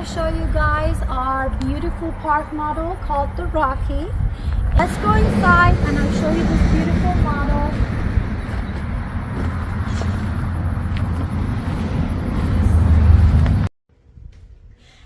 to show you guys our beautiful park model called the Rocky. Let's go inside and I'll show you this beautiful model.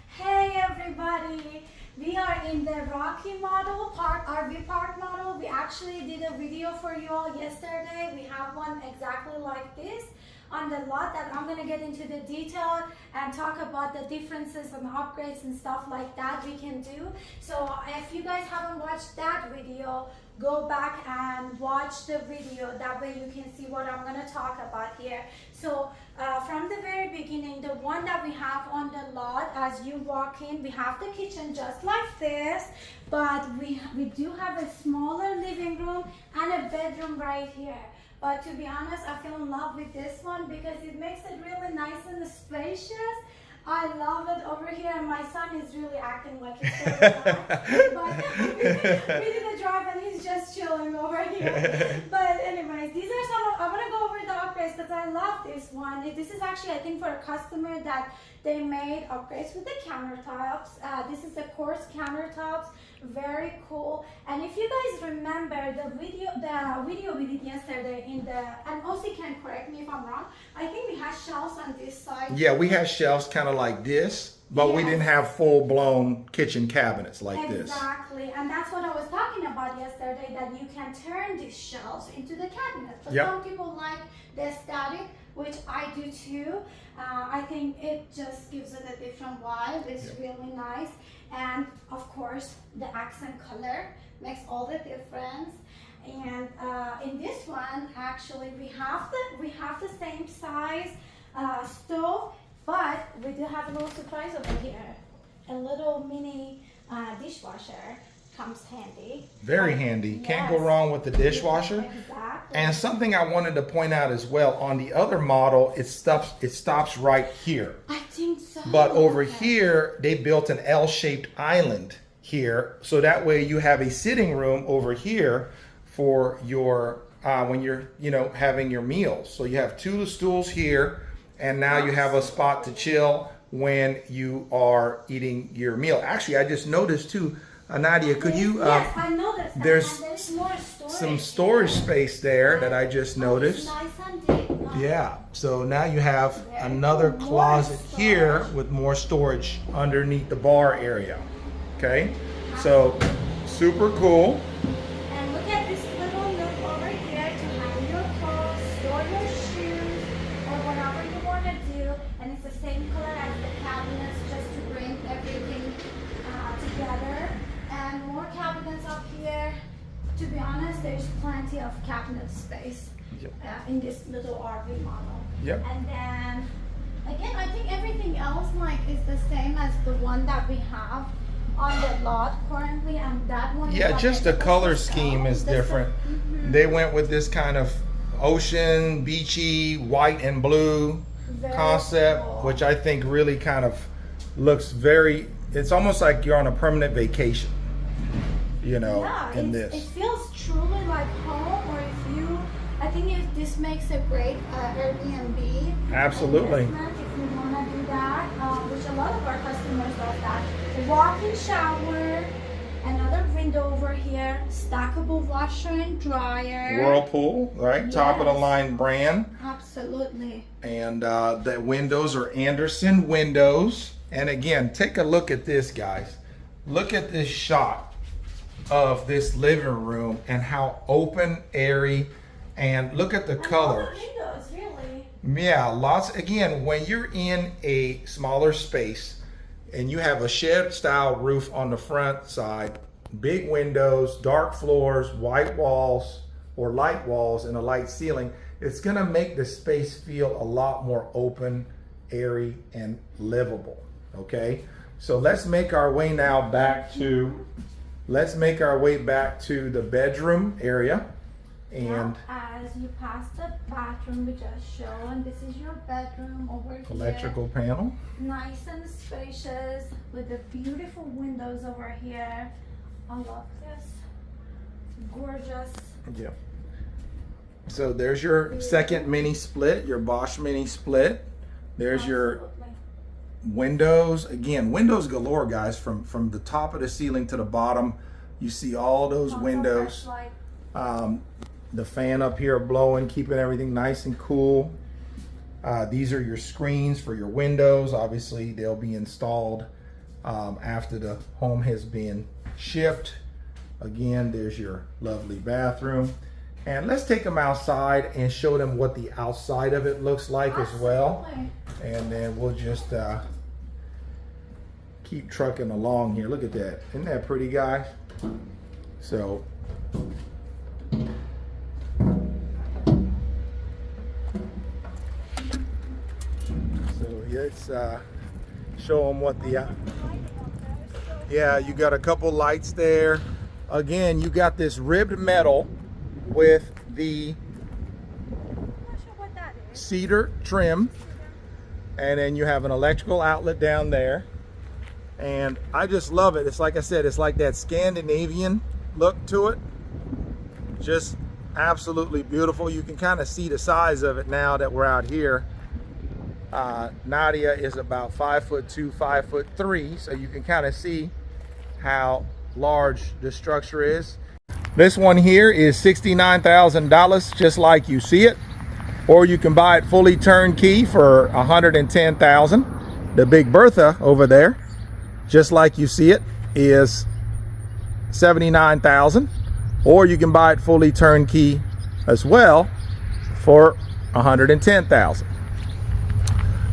Hey everybody, we are in the Rocky model, RV park model. We actually did a video for you all yesterday. We have one exactly like this on the lot that I'm going to get into the detail and talk about the differences and upgrades and stuff like that we can do. So if you guys haven't watched that video, go back and watch the video. That way you can see what I'm going to talk about here. So from the very beginning, the one that we have on the lot, as you walk in, we have the kitchen just like this, but we do have a smaller living room and a bedroom right here. But to be honest, I fell in love with this one because it makes it really nice and spacious. I love it over here, and my son is really acting like he's so relaxed. But we did a drive and he's just chilling over here. But anyways, these are some of, I want to go over the upgrades because I love this one. This is actually, I think, for a customer that they made upgrades with the countertops. This is the coarse countertops. Very cool. And if you guys remember the video we did yesterday and also can correct me if I'm wrong, I think we had shelves on this side. Yeah, we had shelves kind of like this, but we didn't have full-blown kitchen cabinets like this. Exactly, and that's what I was talking about yesterday, that you can turn these shelves into the cabinet. But some people like the static, which I do too. I think it just gives it a different vibe. It's really nice. And of course, the accent color makes all the difference. And in this one, actually, we have the same size stove, but we do have a little surprise over here. A little mini dishwasher comes handy. Very handy. Can't go wrong with the dishwasher. Exactly. And something I wanted to point out as well, on the other model, it stops right here. I think so. But over here, they built an L-shaped island here, so that way you have a sitting room over here for your when you're having your meals. So you have two stools here, and now you have a spot to chill when you are eating your meal. Actually, I just noticed too, Nadia, could you? Yes, I noticed that. There's more storage. some storage space there that I just noticed. Nice and deep. Yeah, so now you have another closet here with more storage underneath the bar area. Okay, so super cool. And look at this little nook over here to hang your clothes, store your shoes, or whatever you want to do. And it's the same color as the cabinets, just to bring everything together. And more cabinets up here. To be honest, there's plenty of cabinet space in this little RV model. Yep. And then again, I think everything else is the same as the one that we have on the lot currently, and that one. Yeah, just the color scheme is different. They went with this kind of ocean, beachy, white and blue concept, which I think really kind of looks it's almost like you're on a permanent vacation, in this. It feels truly like home, or I think this makes a great Airbnb. Absolutely. If you want to do that, which a lot of our customers love that. Walk-in shower, another window over here, stackable washer and dryer. Whirlpool, right? Yes. Top of the line brand. Absolutely. And the windows are Anderson windows. And again, take a look at this, guys. Look at this shot of this living room and how open, airy, and look at the colors. Windows, really. Yeah, lots. Again, when you're in a smaller space and you have a shed style roof on the front side, big windows, dark floors, white walls or light walls, and a light ceiling, it's gonna make the space feel a lot more open, airy, and livable. Okay, so let's make our way now back to the bedroom area. And as you pass the bathroom, we just show, and this is your bedroom over here. Electrical panel. Nice and spacious with the beautiful windows over here. I love this. Gorgeous. Yeah. So there's your second mini split, your Bosch mini split. There's your windows, again, windows galore, guys, from the top of the ceiling to the bottom. You see all those windows. The fan up here blowing, keeping everything nice and cool. These are your screens for your windows. Obviously, they'll be installed after the home has been shipped. Again, there's your lovely bathroom. And let's take them outside and show them what the outside of it looks like as well. And then we'll just keep trucking along here. Look at that. Isn't that pretty, guys? So let's show them what the yeah, you got a couple lights there. Again, you got this ribbed metal with the cedar trim, and then you have an electrical outlet down there. And I just love it. It's like I said, it's like that Scandinavian look to it. Just absolutely beautiful. You can kind of see the size of it now that we're out here. Nadia is about 5'2", 5'3", so you can kind of see how large the structure is. This one here is $69,000, just like you see it, or you can buy it fully turnkey for $110,000. The big Bertha over there, just like you see it, is $79,000, or you can buy it fully turnkey as well for $110,000.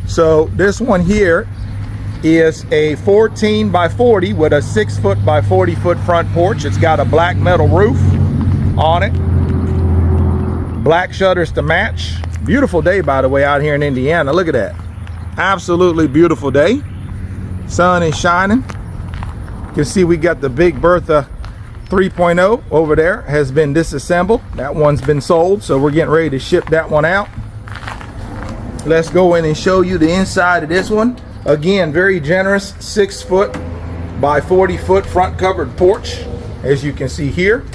So this one here is a 14 by 40 with a 6 foot by 40 foot front porch. It's got a black metal roof on it, black shutters to match. Beautiful day, by the way, out here in Indiana. Look at that. Absolutely beautiful day. Sun is shining. You can see we got the big Bertha 3.0 over there, has been disassembled. That one's been sold, so we're getting ready to ship that one out. Let's go in and show you the inside of this one. Again, very generous 6 foot by 40 foot front covered porch, as you can see here.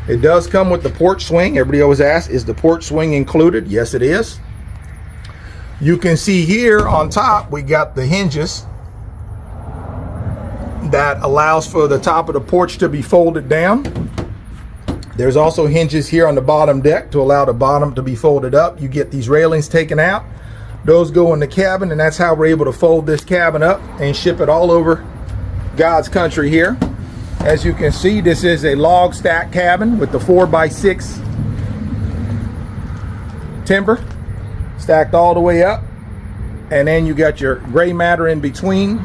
It does come with the porch swing. Everybody always asks, is the porch swing included? Yes, it is. You can see here on top, we got the hinges that allows for the top of the porch to be folded down. There's also hinges here on the bottom deck to allow the bottom to be folded up. You get these railings taken out. Those go in the cabin, and that's how we're able to fold this cabin up and ship it all over God's country here. As you can see, this is a log stack cabin with the 4x6 timber stacked all the way up. And then you got your gray matter in between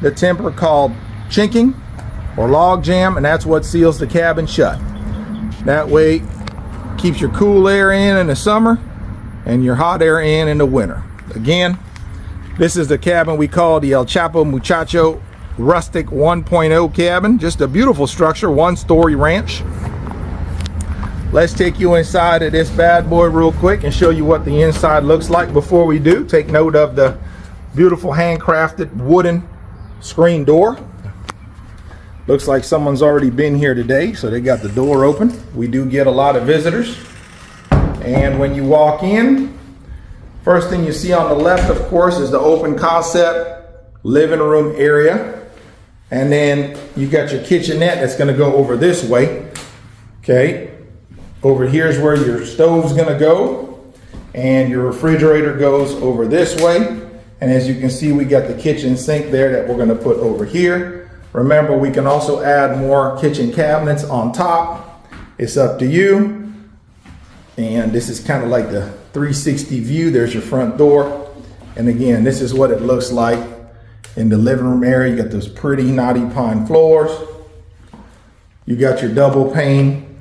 the timber called chinking or log jam, and that's what seals the cabin shut. That way, keeps your cool air in the summer and your hot air in the winter. Again, this is the cabin we call the El Chapo Muchacho Rustic 1.0 cabin. Just a beautiful structure, 1-story ranch. Let's take you inside of this bad boy real quick and show you what the inside looks like. Before we do, take note of the beautiful handcrafted wooden screen door. Looks like someone's already been here today, so they got the door open. We do get a lot of visitors. And when you walk in, first thing you see on the left, of course, is the open concept living room area. And then you got your kitchenette that's gonna go over this way. Okay, over here is where your stove's gonna go, and your refrigerator goes over this way. And as you can see, we got the kitchen sink there that we're gonna put over here. Remember, we can also add more kitchen cabinets on top. It's up to you. And this is kind of like the 360 view. There's your front door. And again, this is what it looks like in the living room area. You got those pretty knotty pine floors. You got your double pane,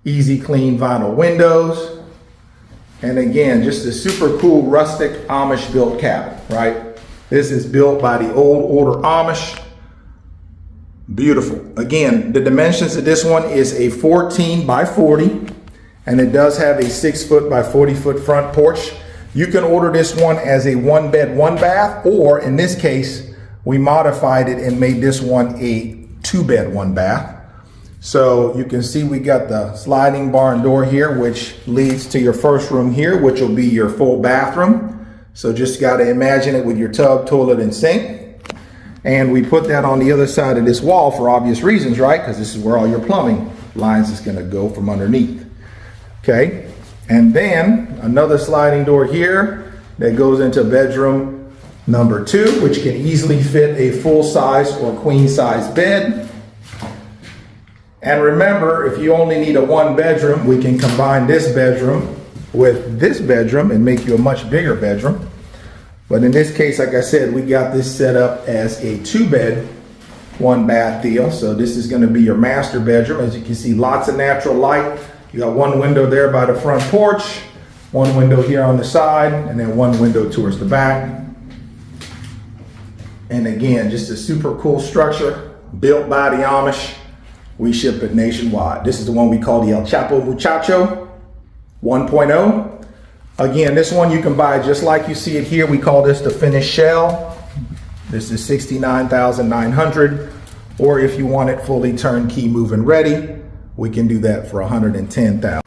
easy clean vinyl windows. And again, just a super cool rustic Amish built cabin, right? This is built by the old order Amish. Beautiful. Again, the dimensions of this one is a 14 by 40, and it does have a 6 foot by 40 foot front porch. You can order this one as a 1 bed, 1 bath, or in this case, we modified it and made this one a 2 bed, 1 bath. So you can see we got the sliding barn door here, which leads to your first room here, which will be your full bathroom. So just got to imagine it with your tub, toilet, and sink. And we put that on the other side of this wall for obvious reasons, right? Because this is where all your plumbing lines is going to go from underneath. Okay. And then another sliding door here that goes into bedroom number 2, which can easily fit a full size or queen size bed. And remember, if you only need a 1 bedroom, we can combine this bedroom with this bedroom and make you a much bigger bedroom. But in this case, like I said, we got this set up as a 2-bed, 1-bath deal. So this is going to be your master bedroom. As you can see, lots of natural light. You got 1 window there by the front porch, 1 window here on the side, and then 1 window towards the back. And again, just a super cool structure built by the Amish. We ship it nationwide. This is the one we call the El Chapo Muchacho 1.0. Again, this one you can buy just like you see it here. We call this the finished shell. This is $69,900. Or if you want it fully turnkey, move-in ready, we can do that for $110,000.